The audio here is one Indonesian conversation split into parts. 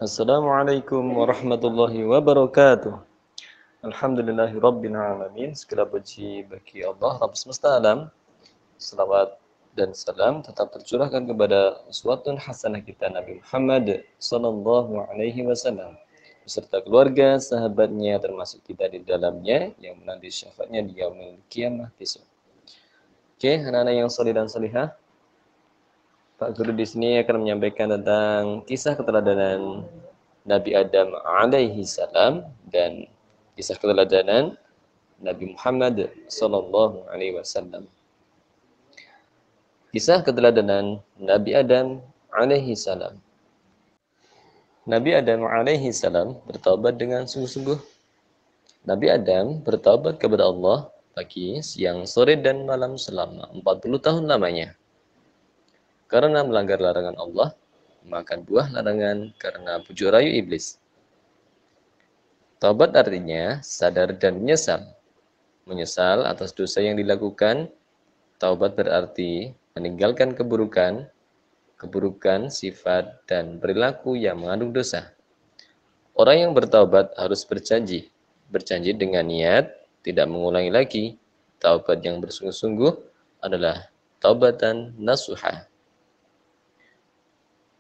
Assalamualaikum warahmatullahi wabarakatuh. Alhamdulillahi rabbil alamin. Segala puji bagi Allah Rabb semesta alam. Selawat dan salam tetap tercurahkan kepada uswatun hasanah kita Nabi Muhammad sallallahu alaihi wasallam beserta keluarga, sahabatnya termasuk kita di dalamnya yang menanti syafaatnya di yaumil qiyamah besok. Oke, anak-anak yang salih dan salihah, Pak Guru di sini akan menyampaikan tentang kisah keteladanan Nabi Adam alaihi salam dan kisah keteladanan Nabi Muhammad sallallahu alaihi wasallam. Kisah keteladanan Nabi Adam alaihi salam. Nabi Adam alaihi salam bertaubat dengan sungguh-sungguh. Nabi Adam bertaubat kepada Allah pagi, siang, sore, dan malam selama 40 tahun lamanya. Karena melanggar larangan Allah, makan buah larangan karena bujuk rayu iblis. Taubat artinya sadar dan menyesal. Menyesal atas dosa yang dilakukan. Taubat berarti meninggalkan keburukan, sifat, dan perilaku yang mengandung dosa. Orang yang bertaubat harus berjanji dengan niat tidak mengulangi lagi. Taubat yang bersungguh-sungguh adalah taubatan nasuha.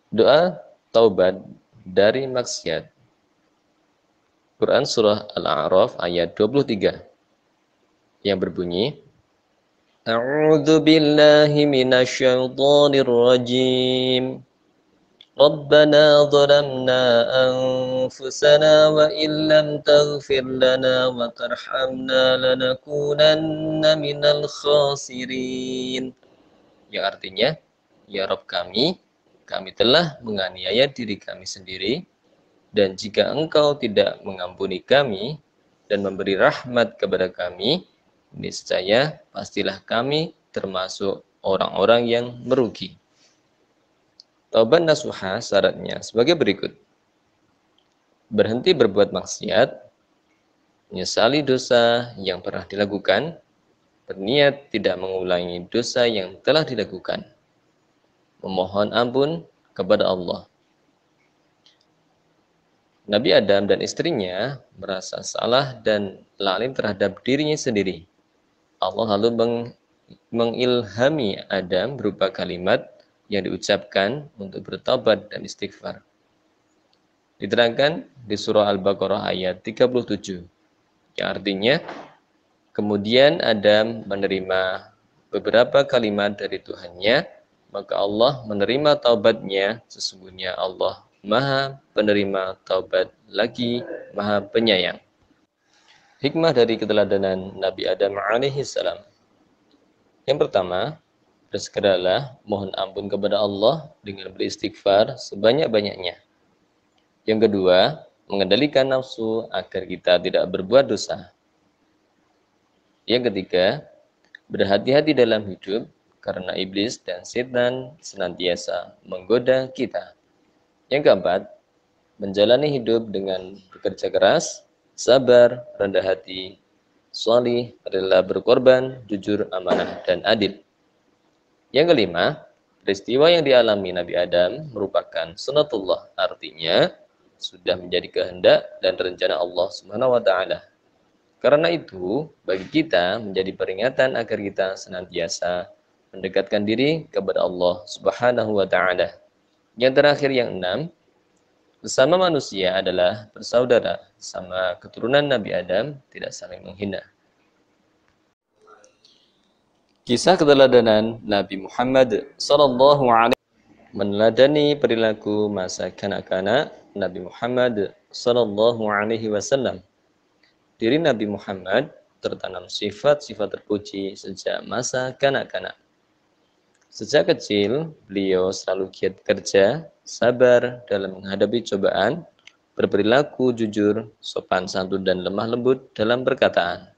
Doa taubat dari maksiat. Quran Surah Al-A'raf ayat 23 yang berbunyi, A'udzu billahi minasyaitonir rajim. Rabbana zalamna anfusana wa illam taghfir lana wa tarhamna lanakunanna minal khasirin. Yang artinya, ya Rabb kami telah menganiaya diri kami sendiri, dan jika Engkau tidak mengampuni kami dan memberi rahmat kepada kami, niscaya pastilah kami termasuk orang-orang yang merugi. Taubat nasuha syaratnya sebagai berikut. Berhenti berbuat maksiat, menyesali dosa yang pernah dilakukan, berniat tidak mengulangi dosa yang telah dilakukan, memohon ampun kepada Allah. Nabi Adam dan istrinya merasa salah dan lalim terhadap dirinya sendiri. Allah lalu mengilhami Adam berupa kalimat yang diucapkan untuk bertobat dan istighfar. Diterangkan di surah Al-Baqarah ayat 37, yang artinya, kemudian Adam menerima beberapa kalimat dari Tuhannya, maka Allah menerima taubatnya. Sesungguhnya Allah Maha penerima taubat lagi Maha penyayang. Hikmah dari keteladanan Nabi Adam alaihi salam. Yang pertama, bersegeralah mohon ampun kepada Allah dengan beristighfar sebanyak-banyaknya. Yang kedua, mengendalikan nafsu agar kita tidak berbuat dosa. Yang ketiga, berhati-hati dalam hidup karena iblis dan setan senantiasa menggoda kita. Yang keempat, menjalani hidup dengan bekerja keras, sabar, rendah hati, shalih, rela berkorban, jujur, amanah, dan adil. Yang kelima, peristiwa yang dialami Nabi Adam merupakan sunatullah, artinya sudah menjadi kehendak dan rencana Allah Subhanahu wa taala. Karena itu, bagi kita menjadi peringatan agar kita senantiasa mendekatkan diri kepada Allah Subhanahu wa taala. Yang terakhir, yang enam, bersama manusia adalah bersaudara, sama keturunan Nabi Adam tidak saling menghina. Kisah keteladanan Nabi Muhammad sallallahu alaihi meneladani perilaku masa kanak-kanak Nabi Muhammad sallallahu alaihi wasallam. Diri Nabi Muhammad tertanam sifat-sifat terpuji sejak masa kanak-kanak. Sejak kecil, beliau selalu giat bekerja, sabar dalam menghadapi cobaan, berperilaku jujur, sopan santun, dan lemah lembut dalam perkataan.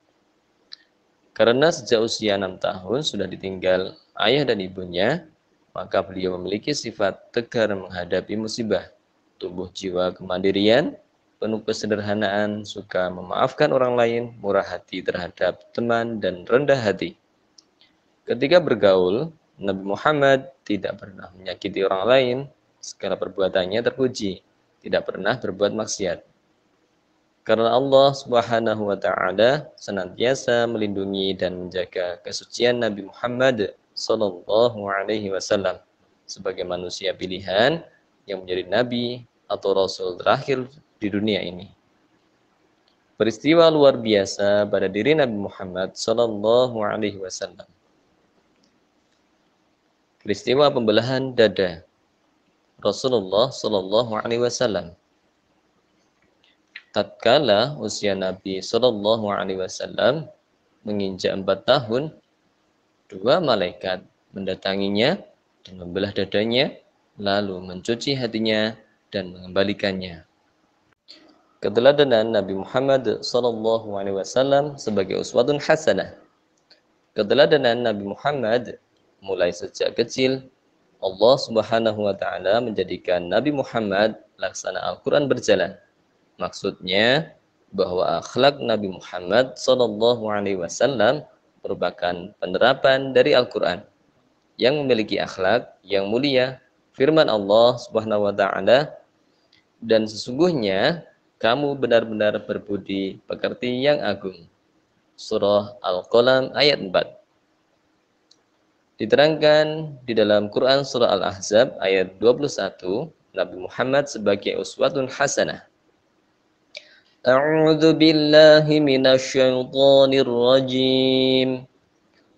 Karena sejak usia 6 tahun sudah ditinggal ayah dan ibunya, maka beliau memiliki sifat tegar menghadapi musibah, tumbuh jiwa kemandirian, penuh kesederhanaan, suka memaafkan orang lain, murah hati terhadap teman, dan rendah hati. Ketika bergaul, Nabi Muhammad tidak pernah menyakiti orang lain, segala perbuatannya terpuji. tidak pernah berbuat maksiat. Karena Allah Subhanahu wa taala senantiasa melindungi dan menjaga kesucian Nabi Muhammad sallallahu alaihi wasallam sebagai manusia pilihan yang menjadi nabi atau rasul terakhir di dunia ini. Peristiwa luar biasa pada diri Nabi Muhammad sallallahu alaihi wasallam. Peristiwa pembelahan dada Rasulullah sallallahu alaihi wasallam. Tatkala usia Nabi sallallahu alaihi wasallam menginjak 4 tahun, 2 malaikat mendatanginya dan membelah dadanya, lalu mencuci hatinya dan mengembalikannya. Keteladanan Nabi Muhammad sallallahu alaihi wasallam sebagai uswatun hasanah. Keteladanan Nabi Muhammad mulai sejak kecil, Allah Subhanahu wa taala menjadikan Nabi Muhammad laksana Al-Qur'an berjalan. Maksudnya bahwa akhlak Nabi Muhammad sallallahu alaihi wasallam merupakan penerapan dari Al-Qur'an yang memiliki akhlak yang mulia. Firman Allah Subhanahu wa taala, dan sesungguhnya kamu benar-benar berbudi pekerti yang agung. Surah Al-Qalam ayat 4. Diterangkan di dalam Quran surah Al-Ahzab ayat 21, Nabi Muhammad sebagai uswatun hasanah. A'udzu billahi minasyaitonir rajim.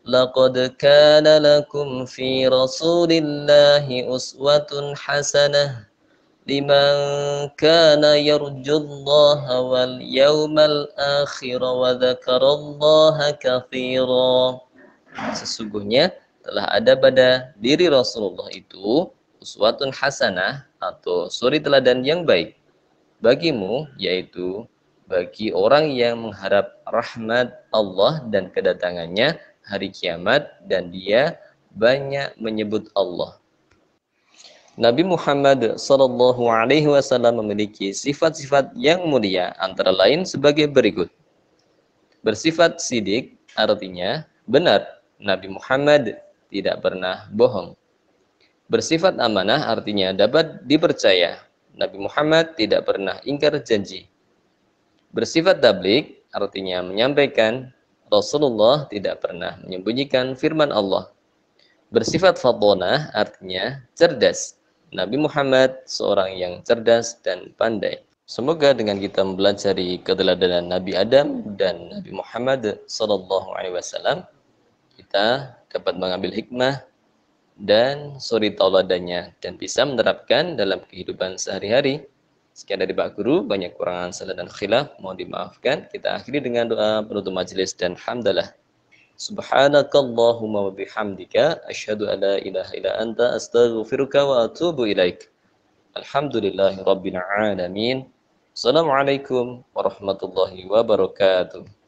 Laqad kana lakum fi Rasulillahi uswatun hasanah liman kana yarjullaha wal yawmal akhir wa dzakarallaha katsira. Sesungguhnya telah ada pada diri Rasulullah itu uswatun hasanah atau suri teladan yang baik bagimu, yaitu bagi orang yang mengharap rahmat Allah dan kedatangannya hari kiamat, dan dia banyak menyebut Allah. Nabi Muhammad sallallahu alaihi wasallam memiliki sifat-sifat yang mulia, antara lain sebagai berikut. Bersifat sidik artinya benar. Nabi Muhammad tidak pernah bohong. Bersifat amanah artinya dapat dipercaya. Nabi Muhammad tidak pernah ingkar janji. Bersifat tabligh artinya menyampaikan. Rasulullah tidak pernah menyembunyikan firman Allah. Bersifat fatonah artinya cerdas. Nabi Muhammad seorang yang cerdas dan pandai. Semoga dengan kita mempelajari keteladanan Nabi Adam dan Nabi Muhammad sallallahu alaihi wasallam, kita dapat mengambil hikmah dan suri tauladannya dan bisa menerapkan dalam kehidupan sehari-hari. Sekian dari Pak Guru, banyak kurangan salah dan khilaf, mohon dimaafkan. Kita akhiri dengan doa penutup majelis dan hamdalah. Subhanakallahumma wa bihamdika asyhadu an la ilaha illa anta astaghfiruka wa atubu ilaik. Alhamdulillahirabbil alamin. Assalamualaikum warahmatullahi wabarakatuh.